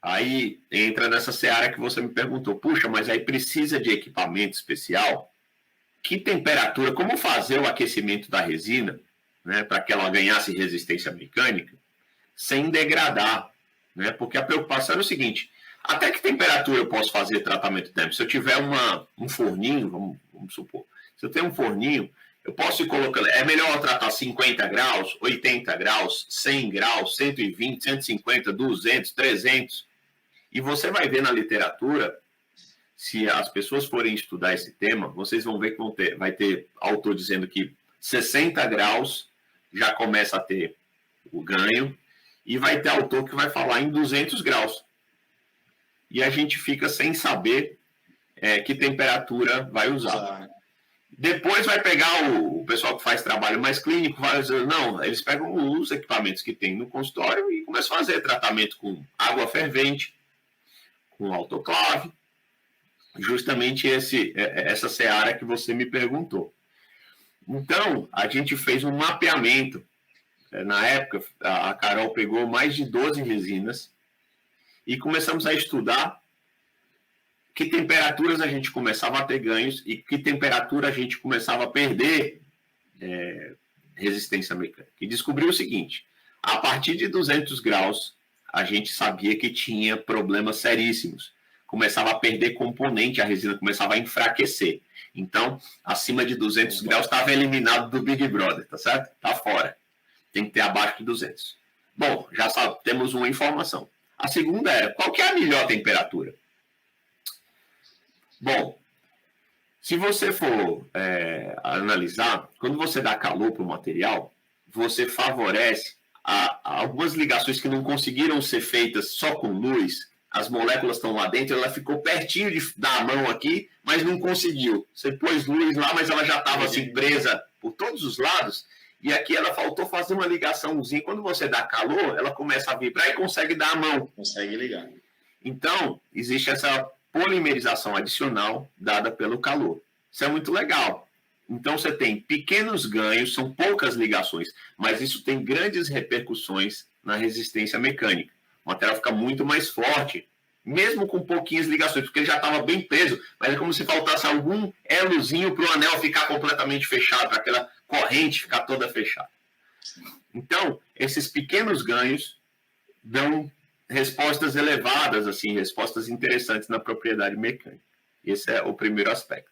Aí entra nessa seara que você me perguntou, puxa, mas aí precisa de equipamento especial? Que temperatura, como fazer o aquecimento da resina, né, para que ela ganhasse resistência mecânica, sem degradar, né? Porque a preocupação é o seguinte, até que temperatura eu posso fazer tratamento térmico? Se eu tiver um forninho, vamos supor, se eu tenho um forninho, eu posso ir colocando, é melhor tratar 50 graus, 80 graus, 100 graus, 120, 150, 200, 300, e você vai ver na literatura, se as pessoas forem estudar esse tema, vocês vão ver que vai ter autor dizendo que 60 graus já começa a ter o ganho, e vai ter autor que vai falar em 200 graus. E a gente fica sem saber que temperatura vai usar. Depois vai pegar o pessoal que faz trabalho mais clínico, vai dizer, não, eles pegam os equipamentos que tem no consultório e começam a fazer tratamento com água fervente, com autoclave, justamente essa seara que você me perguntou. Então, a gente fez um mapeamento. Na época, a Carol pegou mais de 12 resinas e começamos a estudar que temperaturas a gente começava a ter ganhos e que temperatura a gente começava a perder resistência mecânica. E descobriu o seguinte, a partir de 200 graus, a gente sabia que tinha problemas seríssimos. Começava a perder componente, a resina começava a enfraquecer. Então, acima de 200 graus, estava eliminado do Big Brother, tá certo? Está fora. Tem que ter abaixo de 200. Bom, já temos uma informação. A segunda era, qual que é a melhor temperatura? Bom, se você for analisar, quando você dá calor para o material, você favorece algumas ligações que não conseguiram ser feitas só com luz, as moléculas estão lá dentro, ela ficou pertinho de dar a mão aqui, mas não conseguiu. Você pôs luz lá, mas ela já estava assim presa por todos os lados, e aqui ela faltou fazer uma ligaçãozinha. Quando você dá calor, ela começa a vibrar e consegue dar a mão. Consegue ligar. Então, existe essa polimerização adicional dada pelo calor. Isso é muito legal. Então, você tem pequenos ganhos, são poucas ligações, mas isso tem grandes repercussões na resistência mecânica. O material fica muito mais forte, mesmo com pouquinhas ligações, porque ele já estava bem preso, mas é como se faltasse algum elozinho para o anel ficar completamente fechado, para aquela corrente ficar toda fechada. Então, esses pequenos ganhos dão respostas elevadas, assim, respostas interessantes na propriedade mecânica. Esse é o primeiro aspecto.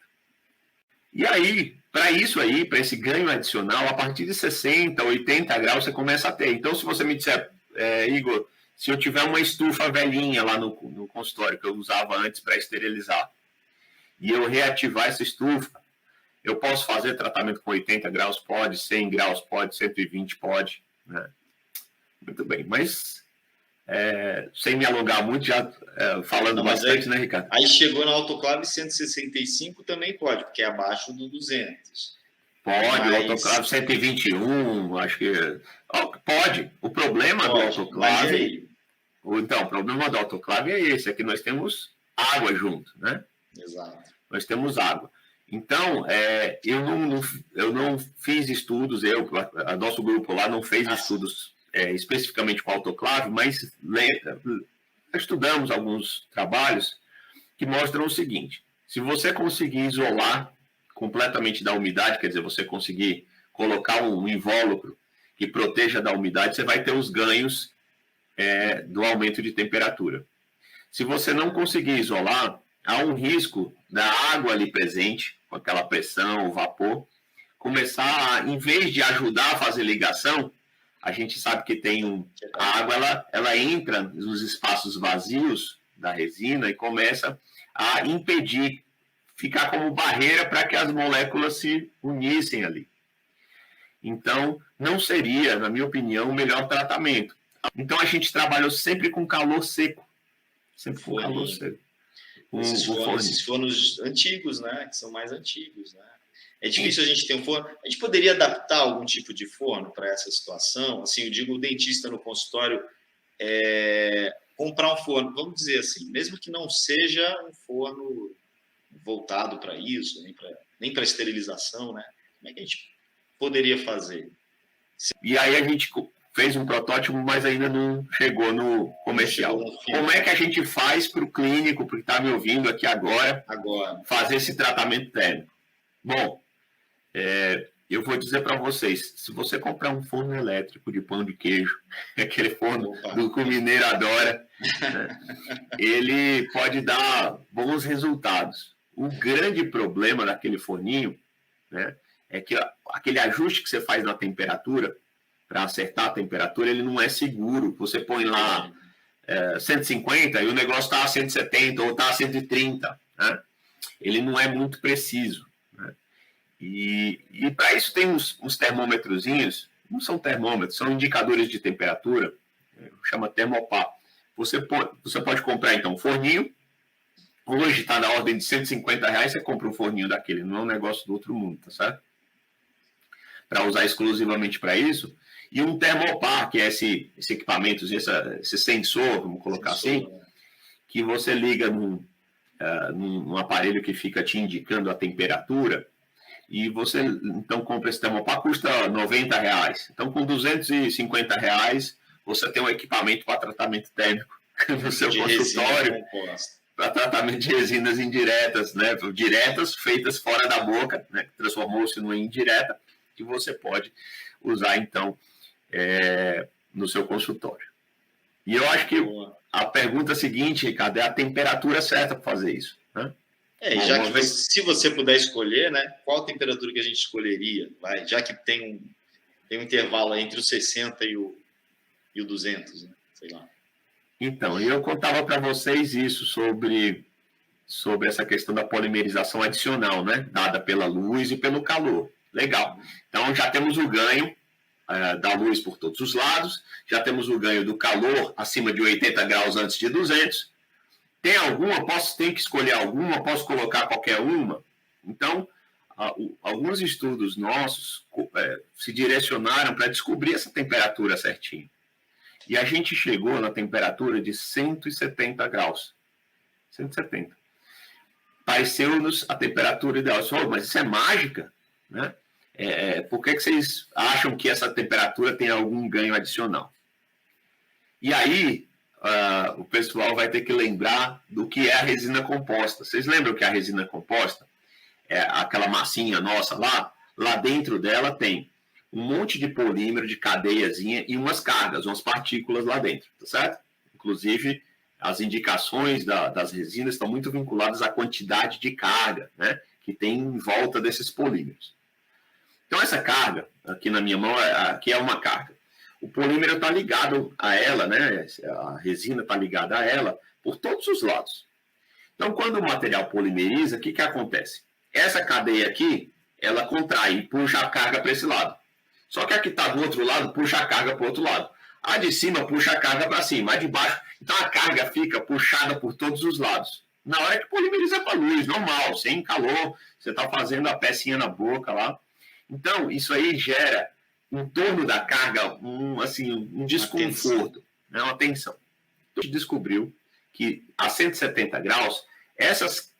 E aí, para isso aí, para esse ganho adicional, a partir de 60, 80 graus você começa a ter. Então, se você me disser, Igor, se eu tiver uma estufa velhinha lá no consultório que eu usava antes para esterilizar, e eu reativar essa estufa, eu posso fazer tratamento com 80 graus? Pode, 100 graus pode, 120 pode, né? Muito bem, mas sem me alongar muito, já falando bastante, aí, né, Ricardo? Aí chegou na autoclave 165 também pode, porque é abaixo do 200. Pode, o autoclave 121, acho que... Pode. O problema do autoclave... Então, o problema do autoclave é esse, é que nós temos água junto, né? Exato. Nós temos água. Então, eu não fiz estudos, nosso grupo lá não fez estudos especificamente com autoclave, mas estudamos alguns trabalhos que mostram o seguinte, se você conseguir isolar completamente da umidade, quer dizer, você conseguir colocar um invólucro que proteja da umidade, você vai ter os ganhos do aumento de temperatura. Se você não conseguir isolar, há um risco da água ali presente, com aquela pressão, o vapor, começar a, em vez de ajudar a fazer ligação, a gente sabe que a água ela entra nos espaços vazios da resina e começa a impedir, ficar como barreira para que as moléculas se unissem ali. Então, não seria, na minha opinião, o melhor tratamento. Então, a gente trabalhou sempre com calor seco. Sempre com calor seco. Esses fornos antigos, né? Que são mais antigos, né? É difícil a gente ter um forno. A gente poderia adaptar algum tipo de forno para essa situação? Assim, eu digo, o dentista no consultório comprar um forno, vamos dizer assim, mesmo que não seja um forno voltado para isso, nem para esterilização, né? Como é que a gente poderia fazer? E aí a gente fez um protótipo, mas ainda não chegou no comercial. Como é que a gente faz para o clínico, porque está me ouvindo aqui agora, fazer esse tratamento térmico? Bom, eu vou dizer para vocês, se você comprar um forno elétrico de pão de queijo, aquele forno que o mineiro adora, né, ele pode dar bons resultados. O grande problema daquele forninho, né, é que aquele ajuste que você faz na temperatura, para acertar a temperatura, ele não é seguro. Você põe lá 150 e o negócio está a 170 ou está a 130. Né? Ele não é muito preciso. Né? E para isso tem uns termômetrozinhos, não são termômetros, são indicadores de temperatura, chama termopar. Você pode comprar, então, um forninho. Hoje está na ordem de R$150, você compra um forninho daquele, não é um negócio do outro mundo, tá certo? Para usar exclusivamente para isso. E um termopar, que é esse equipamento, esse sensor, vamos colocar assim, que você liga num aparelho que fica te indicando a temperatura, e você, então, compra esse termopar, custa R$90. Então, com R$250, você tem um equipamento para tratamento térmico no seu consultório, para tratamento de resinas indiretas, né? Diretas, feitas fora da boca, né? Transformou-se numa indireta, que você pode usar, então, no seu consultório. E eu acho que a pergunta seguinte, Ricardo, é a temperatura certa para fazer isso. Né? Se você puder escolher, né, qual a temperatura que a gente escolheria? Já que tem um intervalo entre o 60 e o 200, né? Sei lá. Então, eu contava para vocês isso sobre essa questão da polimerização adicional, né, dada pela luz e pelo calor. Legal. Então, já temos o ganho da luz por todos os lados, já temos o ganho do calor acima de 80 graus antes de 200. Tem alguma? Tenho que escolher alguma? Posso colocar qualquer uma? Então, alguns estudos nossos se direcionaram para descobrir essa temperatura certinho. E a gente chegou na temperatura de 170 graus. 170. Pareceu-nos a temperatura ideal. Mas isso é mágica, né? Por que vocês acham que essa temperatura tem algum ganho adicional? E aí, o pessoal vai ter que lembrar do que é a resina composta. Vocês lembram que a resina composta é aquela massinha nossa lá? Lá dentro dela tem um monte de polímero, de cadeiazinha e umas cargas, umas partículas lá dentro, tá certo? Inclusive, as indicações das resinas estão muito vinculadas à quantidade de carga, né, que tem em volta desses polímeros. Então, essa carga, aqui na minha mão, aqui é uma carga. O polímero está ligado a ela, né? A resina está ligada a ela por todos os lados. Então, quando o material polimeriza, o que acontece? Essa cadeia aqui, ela contrai e puxa a carga para esse lado. Só que a que está do outro lado puxa a carga para o outro lado. A de cima puxa a carga para cima, a de baixo. Então, a carga fica puxada por todos os lados. Na hora que polimeriza com a luz, normal, sem calor, você está fazendo a pecinha na boca lá. Então, isso aí gera, em torno da carga, um desconforto, uma tensão. A gente descobriu que a 170 graus, esses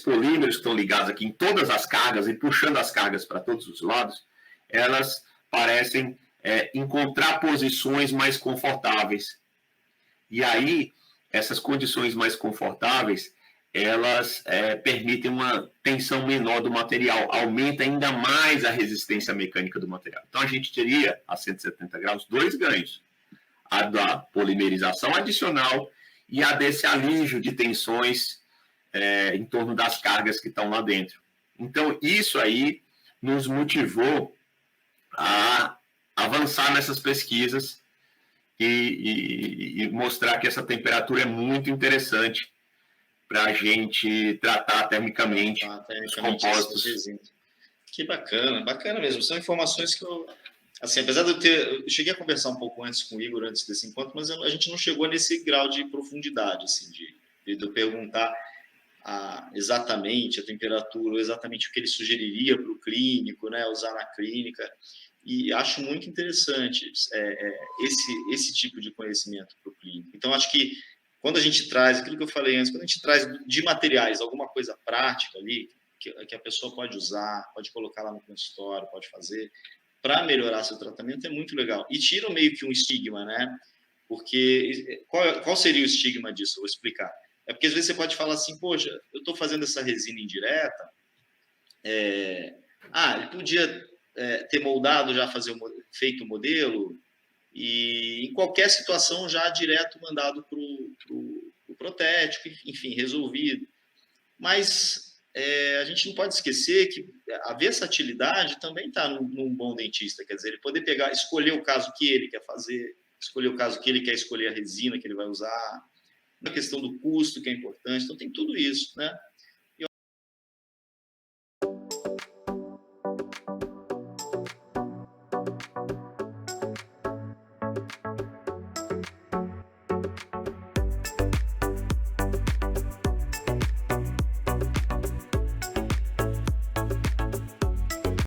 polímeros que estão ligados aqui em todas as cargas e puxando as cargas para todos os lados, elas parecem encontrar posições mais confortáveis. E aí, essas condições mais confortáveis, elas permitem uma tensão menor do material, aumenta ainda mais a resistência mecânica do material. Então, a gente teria, a 170 graus, dois ganhos. A da polimerização adicional e a desse alívio de tensões em torno das cargas que estão lá dentro. Então, isso aí nos motivou a avançar nessas pesquisas e mostrar que essa temperatura é muito interessante para a gente tratar termicamente os compostos. Que bacana, bacana mesmo. São informações que eu, assim, apesar de eu cheguei a conversar um pouco antes com o Igor, antes desse encontro, mas a gente não chegou nesse grau de profundidade, assim, de eu perguntar exatamente a temperatura, exatamente o que ele sugeriria para o clínico, né, usar na clínica. E acho muito interessante esse tipo de conhecimento para o clínico. Então, acho que quando a gente traz, aquilo que eu falei antes, quando a gente traz de materiais alguma coisa prática ali, que a pessoa pode usar, pode colocar lá no consultório, pode fazer, para melhorar seu tratamento é muito legal. E tira meio que um estigma, né? Porque qual seria o estigma disso? Eu vou explicar. É porque às vezes você pode falar assim, poxa, eu estou fazendo essa resina indireta, ele podia ter moldado, já feito o modelo, e em qualquer situação já direto mandado para o protético, enfim, resolvido. Mas a gente não pode esquecer que a versatilidade também está num bom dentista, quer dizer, ele poder escolher o caso que ele quer fazer, escolher o caso que ele quer escolher a resina que ele vai usar, a questão do custo, que é importante, então tem tudo isso, né?